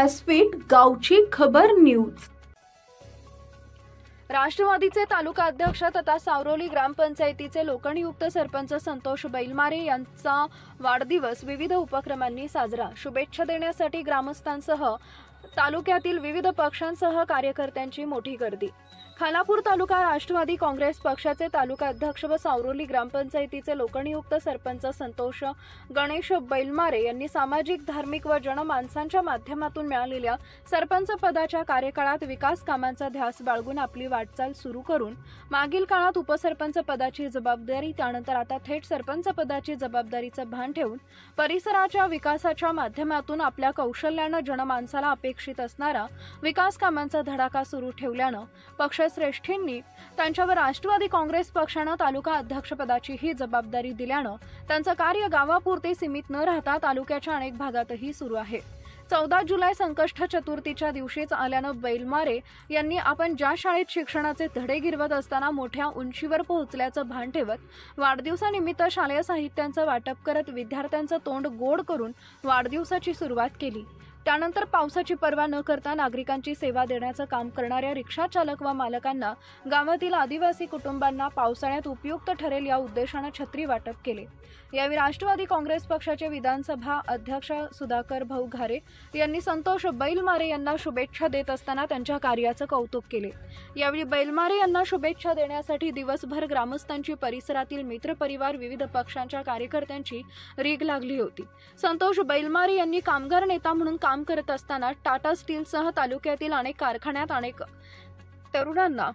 व्यासपीठ गावची खबर न्यूज। राष्ट्रवादीचे तालुका अध्यक्ष तथा सावरोली ग्रामपंचायतीचे लोकनियुक्त सरपंच संतोष बैलमारे यांचा वाढदिवस विविध उपक्रमांनी साजरा। शुभेच्छा देण्यासाठी ग्रामस्थांसह तालुक्यातील विविध पक्षांसह कार्यकर्त्यांची मोठी गर्दी। खानापूर तालुका राष्ट्रवादी काँग्रेस पक्षाचे तालुका अध्यक्ष व सावरोली ग्रामपंचायतीचे लोकनियुक्त सरपंच संतोष गणेश बैलमारे यांनी सामाजिक, धार्मिक व जनमानसांच्या माध्यमातून मिळालेल्या सरपंच पदाच्या कार्यकाळात विकास कामांचा ध्यास बाळगून आपली वाटचाल सुरू करून मागील काळात उपसरपंच पदाची जबाबदारी, त्यानंतर आता थेट सरपंच पदाची जबाबदारीचं भान ठेवून परिसराच्या विकासाच्या माध्यमातून आपल्या कौशल्यानं जनमानसाला अपेक्षित असणारा विकास कामांचा धडाका सुरू ठेवल्यानं पक्षश्रेष्ठींनी त्यांच्यावर राष्ट्रवादी काँग्रेस पक्षानं तालुका अध्यक्षपदाची ही जबाबदारी दिल्यानं त्यांचं कार्य गावापुरते सीमित न राहता तालुक्याच्या अनेक भागातही सुरू आहे। 14 जुलै संकष्ट चतुर्थीच्या दिवशीच आल्यानं बैलमारे यांनी आपण ज्या शाळेत शिक्षणाचे धडे गिरवत असताना मोठ्या उंचीवर पोहोचल्याचं भान ठेवत वाढदिवसानिमित्त शालेय साहित्यांचं वाटप करत विद्यार्थ्यांचं तोंड गोड करून वाढदिवसाची सुरुवात केली। त्यानंतर पावसाची पर्वा न करता नागरिकांची सेवा देण्याचं काम करणाऱ्या रिक्षा चालक व मालकांना गावातील आदिवासी कुटुंबांना पावसाळ्यात उपयुक्त ठरेल या उद्देशाने छत्री वाटप केले। यावेळी राष्ट्रवादी काँग्रेस पक्षाचे विधानसभा अध्यक्ष सुधाकर भाऊ घारे यांनी संतोष बैलमारे यांना शुभेच्छा देत असताना त्यांच्या कार्याचं कौतुक केले। यावेळी बैलमारे यांना शुभेच्छा देण्यासाठी दिवसभर ग्रामस्थांची, परिसरातील मित्रपरिवार, विविध पक्षांच्या कार्यकर्त्यांची रीघ लागली होती। संतोष बैलमारे यांनी कामगार नेता म्हणून काम करत असताना टाटा स्टीलसह तालुक्यातील अनेक कारखान्यात अनेक तरुणांना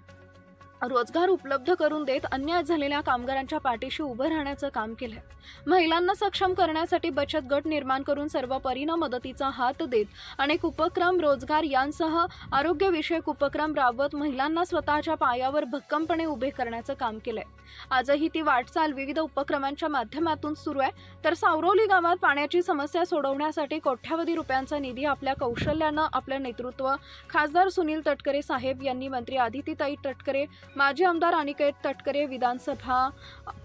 रोजगार उपलब्ध करून देत अन्याय झालेल्या कामगारांच्या पाठीशी उभं राहण्याचं काम केलं। महिलांना सक्षम करण्यासाठी बचत गट निर्माण करून सर्व परीने मदतीचा हात देत अनेक उपक्रम, रोजगार यांसह आरोग्यविषयक उपक्रम राबवत महिलांना स्वतःच्या पायावर भक्कमपणे उभे करण्याचं काम केलंय। आजही ती वाटचाल विविध उपक्रमांच्या माध्यमातून सुरू आहे। तर सावरोली गावात पाण्याची समस्या सोडवण्यासाठी कोट्यावधी रुपयांचा निधी आपल्या कौशल्यानं आपलं नेतृत्व खासदार सुनील तटकरे साहेब यांनी, मंत्री आदितीताई तटकरे, माजी आमदार अनिकेत तटकरे, विधानसभा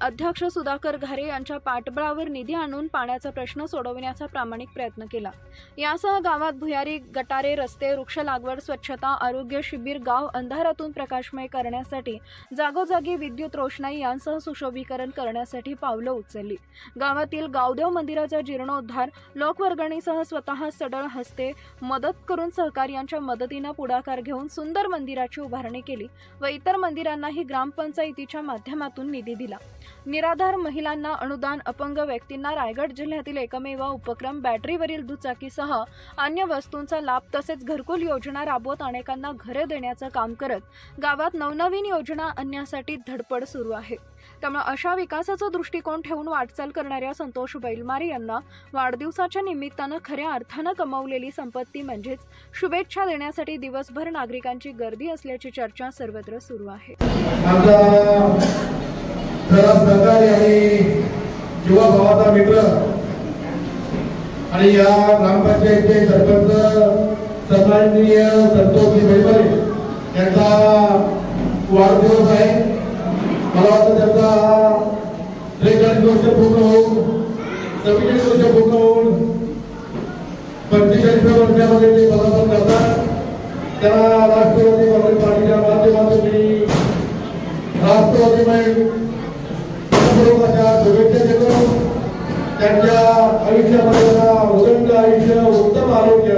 अध्यक्ष सुधाकर घारे यांच्या पाठबळावर निधी आणून पाण्याचा प्रश्न सोडवण्याचा प्रामाणिक प्रयत्न केला। यासह गावात भुयारी, गटारे, रस्ते, वृक्ष लागवड, स्वच्छता, आरोग्य शिबिर, गाव अंधारातून प्रकाशमय करण्यासाठी जागोजागी विद्युत रोषणाई यांसह सुशोभीकरण करण्यासाठी पावलं उचलली। गावातील गावदेव मंदिराचा जीर्णोद्धार लोकवर्गणीसह स्वतः सडळ हस्ते मदत करून सहकार्यांच्या मदतीने पुढाकार घेऊन सुंदर मंदिराची उभारणी केली व इतर मंदिरांनाही ग्रामपंचायतीच्या माध्यमातून निधी दिला। निराधार महिलांना अनुदान, अपंग व्यक्तींना रायगड जिल्ह्यातील एकमेव उपक्रम बॅटरीवरील दुचाकीसह अन्य वस्तूंचा लाभ तसेच घरकुल योजना राबवत अनेकांना घरे देण्याचं काम करत गावात नवनवीन योजना आणण्यासाठी धडपड सुरू आहे। त्यामुळे अशा विकासाचा दृष्टिकोन ठेवून वाटचाल करणाऱ्या संतोष बैलमारे यांना वाढदिवसाच्या निमित्तानं खऱ्या अर्थानं कमावलेली संपत्ती म्हणजेच शुभेच्छा देण्यासाठी दिवसभर नागरिकांची गर्दी असल्याची चर्चा सर्वत्र सुरू आहे। सहकारी आणि युवा भावाचा मित्र आणि या ग्रामपंचायतीचे सरपंच सन्माननीय संतोष बैलमारे यांचा वाढदिवस आहे। मला वाटतं त्यांचा 43 वर्ष पूर्ण होऊन 44 वर्ष पूर्ण होऊन 45व्या वर्षामध्ये ते पदार्पण करतात। त्यांना राष्ट्रवादी काँग्रेस पार्टीच्या माध्यमातून मी राष्ट्रवादीमय शुभेच्छा देतो। त्यांच्या आयुष्यामध्ये उदंड आयुष्य, उत्तम आरोग्य,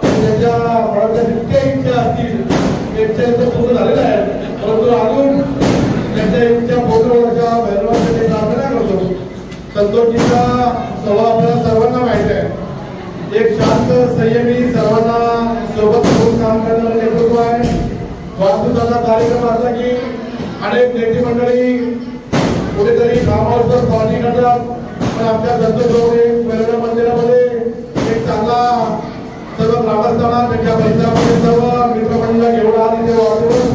त्यांच्या मनाच्या जितक्या इच्छा असतील त्यांच्या पूर्ण झालेल्या आहेत, परंतु अजून त्यांच्या इच्छा पूर्ण होण्याच्या बैलमारेसाठी प्रार्थना करतो। संतोषजीचा स्वभाव आपल्याला सर्वांना माहिती आहे। एक शांत, संयमी, सर्वांना सोबत घेऊन काम करणारं नेतृत्व आहे। वाढदिवसाचा कार्यक्रम असला की अनेक नेते मंडळी कुठेतरी कामावर पार्टी करतात, पण आमच्या संतोष मंदिरामध्ये एक चांगला सर्व ग्रामस्थांना त्यांच्या परिसरामध्ये सर्व मित्रमंडळीला घेऊन आले ते वाढदिवस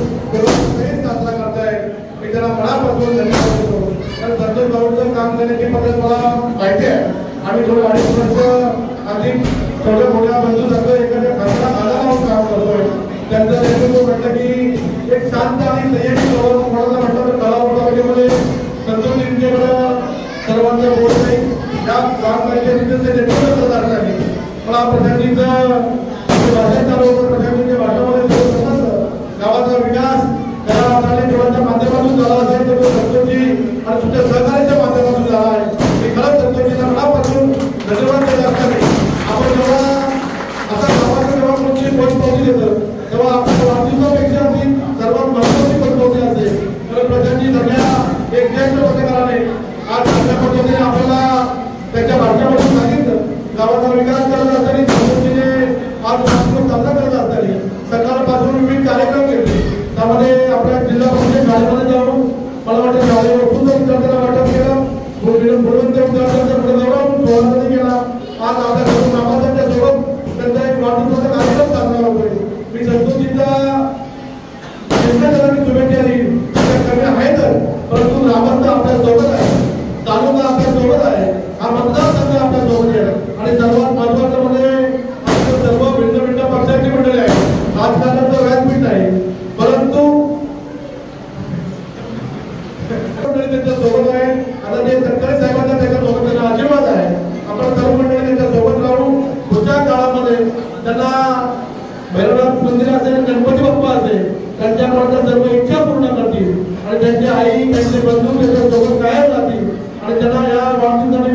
साजरा करताय। मी त्यांना मनापासून धन्यवाद देतो। कारण संतोष भाऊंचं काम करण्याची पद्धत मला माहिती आहे। आम्ही थोडे 2.5 वर्ष अधिक थोड्या मोठ्या बंधूसारखं एखाद्या खासदाराला काम करतोय। त्यांचं नेतृत्व म्हटलं की एक शांत आणि संयमी म्हणायचं म्हटलं तर कलावतामध्ये संतोषजींच्याकडे सर्वांचं बोल नाही। या ग्रामपंचायतीचं नेतृत्व करतात मला प्रशासकीचं भाषण चालू होतं प्रशासकीय भाषणामध्ये समजलं गावाचा विकास त्या देवाच्या माध्यमातून झाला असेल तर तो संतोषी आणि तुमच्या सहकार्याच्या माध्यमातून झाला आहे. मी खरंच संतोषीला मनापासून धन्यवाद देत असताना आपण जेव्हा आता गावाचं जेव्हा कोणती पोचपावती देतं तेव्हा आपल्या वाढदिवसापेक्षा ती सर्वात महत्त्वाची पोचपावती असते. तर प्रशासकीय सगळ्या एक ज्येष्ठ पत्रकाराने आज चांगल्या पद्धतीने आपल्याला त्याच्या भाषणामधून सांगितलं गावाचा विकास करत असताना संतोषीने आज वाढदिवस साजरा करत असताना सकाळपासून विविध कार्यक्रम घेतले. त्यामध्ये आपल्या जिल्हा परिषद शाळेमध्ये जाऊन मला वाटतं शाळेवर खूप विद्यार्थ्यांना वाटप केलं. गुणवंत विद्यार्थ्यांचा पुढे सोहळ्यामध्ये केला. आज आपल्या सर्व ग्रामस्थांच्या सोबत त्यांचा एक वाढदिवसाचा कार्यक्रम साजरा होतोय. मी संतोषीचा शुभेच्छा देईन. कमी आहेतच परंतु ग्रामस्थ आपल्या सोबत आहे, तालुका आपल्या सोबत आहे, हा मतदारसंघ आपल्या सोबत आहे. आणि सर्वात महत्वाचं म्हणजे आपल्या सर्व भिन्न भिन्न पक्षांची मंडळी आहे. राजकारणाचं व्यासपीठ आहे परंतु त्यांच्या सोबत आहे. आता ते सरकारी साहेबांचा त्याच्या सोबत त्यांना आशीर्वाद आहे. आपण सर्व मंडळी त्यांच्या सोबत राहू. पुढच्या काळामध्ये त्यांना भैरवनाथ मंदिर असेल, गणपती बाप्पा असेल, त्यांच्या सर्व इच्छा पूर्ण करतील आणि त्यांची आई त्यांचे बंधू त्यांच्या सोबत कायम राहतील आणि त्यांना या वाढदिवसाने